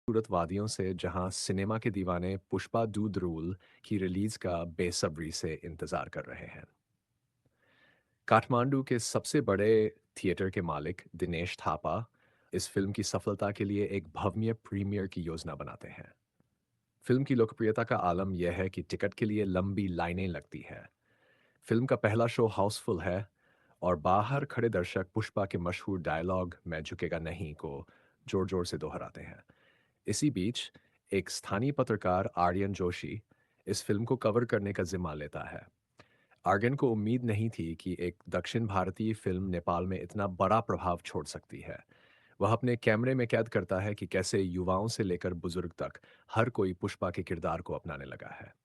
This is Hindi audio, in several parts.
खूबसूरत वादियों से जहां सिनेमा के दीवाने पुष्पा दूध रूल की रिलीज का बेसब्री से इंतजार कर रहे हैं। काठमांडू के सबसे बड़े थिएटर के मालिक दिनेश थापा इस फिल्म की सफलता के लिए एक भव्य प्रीमियर की योजना बनाते हैं। फिल्म की लोकप्रियता का आलम यह है कि टिकट के लिए लंबी लाइनें लगती है। फिल्म का पहला शो हाउसफुल है और बाहर खड़े दर्शक पुष्पा के मशहूर डायलॉग "मैं झुकेगा नहीं" को जोर जोर से दोहराते हैं। इसी बीच एक स्थानीय पत्रकार आर्यन जोशी इस फिल्म को कवर करने का जिम्मा लेता है। आर्यन को उम्मीद नहीं थी कि एक दक्षिण भारतीय फिल्म नेपाल में इतना बड़ा प्रभाव छोड़ सकती है। वह अपने कैमरे में कैद करता है कि कैसे युवाओं से लेकर बुजुर्ग तक हर कोई पुष्पा के किरदार को अपनाने लगा है।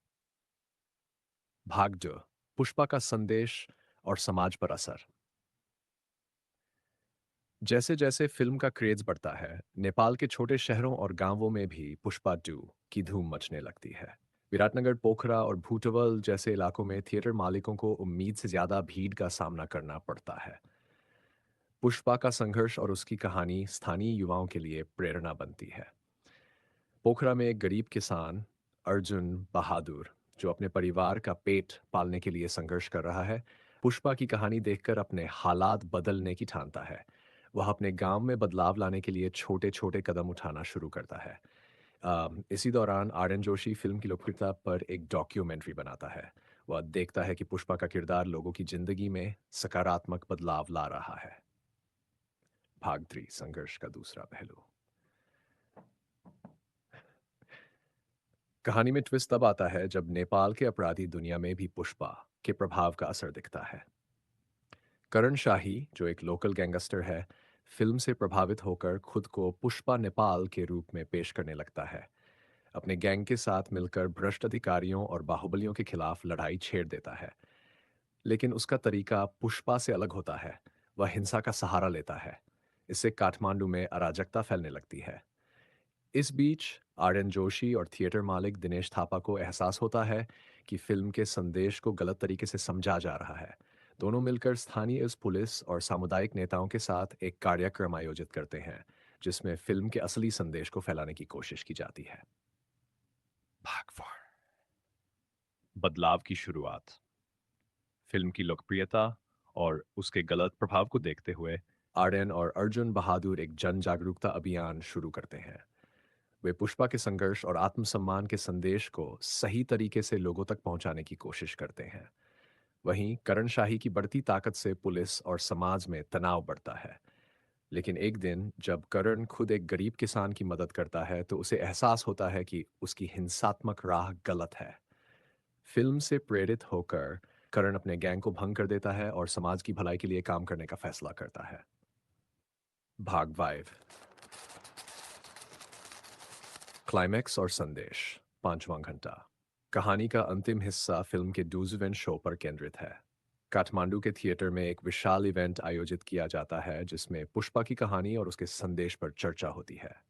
भाग 2, पुष्पा का संदेश और समाज पर असर। जैसे जैसे फिल्म का क्रेज बढ़ता है, नेपाल के छोटे शहरों और गांवों में भी पुष्पा 2 की धूम मचने लगती है। विराटनगर, पोखरा और भूटवल जैसे इलाकों में थिएटर मालिकों को उम्मीद से ज्यादा भीड़ का सामना करना पड़ता है। पुष्पा का संघर्ष और उसकी कहानी स्थानीय युवाओं के लिए प्रेरणा बनती है। पोखरा में एक गरीब किसान अर्जुन बहादुर, जो अपने परिवार का पेट पालने के लिए संघर्ष कर रहा है, पुष्पा की कहानी देखकर अपने हालात बदलने की ठानता है। वह अपने गांव में बदलाव लाने के लिए छोटे छोटे कदम उठाना शुरू करता है। इसी दौरान आर्यन जोशी फिल्म की लोकप्रियता पर एक डॉक्यूमेंट्री बनाता है। वह देखता है कि पुष्पा का किरदार लोगों की जिंदगी में सकारात्मक बदलाव ला रहा है। भाग 3, संघर्ष का दूसरा पहलू। कहानी में ट्विस्ट तब आता है जब नेपाल के अपराधी दुनिया में भी पुष्पा के प्रभाव का असर दिखता है। करण शाही, जो एक लोकल गैंगस्टर है, फिल्म से प्रभावित होकर खुद को पुष्पा नेपाल के रूप में पेश करने लगता है। अपने गैंग के साथ मिलकर भ्रष्ट अधिकारियों और बाहुबलियों के खिलाफ लड़ाई छेड़ देता है। लेकिन उसका तरीका पुष्पा से अलग होता है। वह हिंसा का सहारा लेता है। इससे काठमांडू में अराजकता फैलने लगती है। इस बीच आर्यन जोशी और थिएटर मालिक दिनेश थापा को एहसास होता है कि फिल्म के संदेश को गलत तरीके से समझा जा रहा है। दोनों मिलकर स्थानीय इस पुलिस और सामुदायिक नेताओं के साथ एक कार्यक्रम आयोजित करते हैं, जिसमें फिल्म के असली संदेश को फैलाने की कोशिश की जाती है। भाग 4, बदलाव की शुरुआत। फिल्म की लोकप्रियता और उसके गलत प्रभाव को देखते हुए आर्यन और अर्जुन बहादुर एक जन जागरूकता अभियान शुरू करते हैं। वे पुष्पा के संघर्ष और आत्मसम्मान के संदेश को सही तरीके से लोगों तक पहुंचाने की कोशिश करते हैं। वहीं करण शाही की बढ़ती ताकत से पुलिस और समाज में तनाव बढ़ता है। लेकिन एक दिन जब करण खुद एक गरीब किसान की मदद करता है, तो उसे एहसास होता है कि उसकी हिंसात्मक राह गलत है। फिल्म से प्रेरित होकर करण अपने गैंग को भंग कर देता है और समाज की भलाई के लिए काम करने का फैसला करता है। भाग 5, क्लाइमैक्स और संदेश, पांचवां घंटा। कहानी का अंतिम हिस्सा फिल्म के डूज इवेंट शो पर केंद्रित है। काठमांडू के थिएटर में एक विशाल इवेंट आयोजित किया जाता है, जिसमें पुष्पा की कहानी और उसके संदेश पर चर्चा होती है।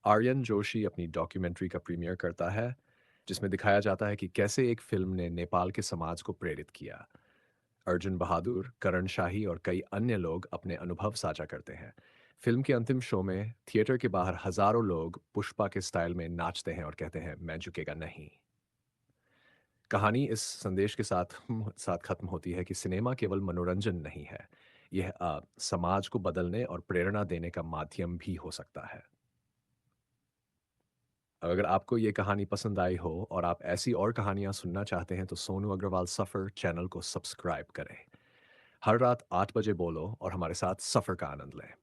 आर्यन जोशी अपनी डॉक्यूमेंट्री का प्रीमियर करता है, जिसमें दिखाया जाता है कि कैसे एक फिल्म ने नेपाल के समाज को प्रेरित किया। अर्जुन बहादुर, करण शाही और कई अन्य लोग अपने अनुभव साझा करते हैं। फिल्म के अंतिम शो में थिएटर के बाहर हजारों लोग पुष्पा के स्टाइल में नाचते हैं और कहते हैं, "मैं झुकेगा नहीं"। कहानी इस संदेश के साथ खत्म होती है कि सिनेमा केवल मनोरंजन नहीं है, यह समाज को बदलने और प्रेरणा देने का माध्यम भी हो सकता है। अगर आपको ये कहानी पसंद आई हो और आप ऐसी और कहानियां सुनना चाहते हैं, तो सोनू अग्रवाल सफ़र चैनल को सब्सक्राइब करें। हर रात 8 बजे बोलो और हमारे साथ सफ़र का आनंद लें।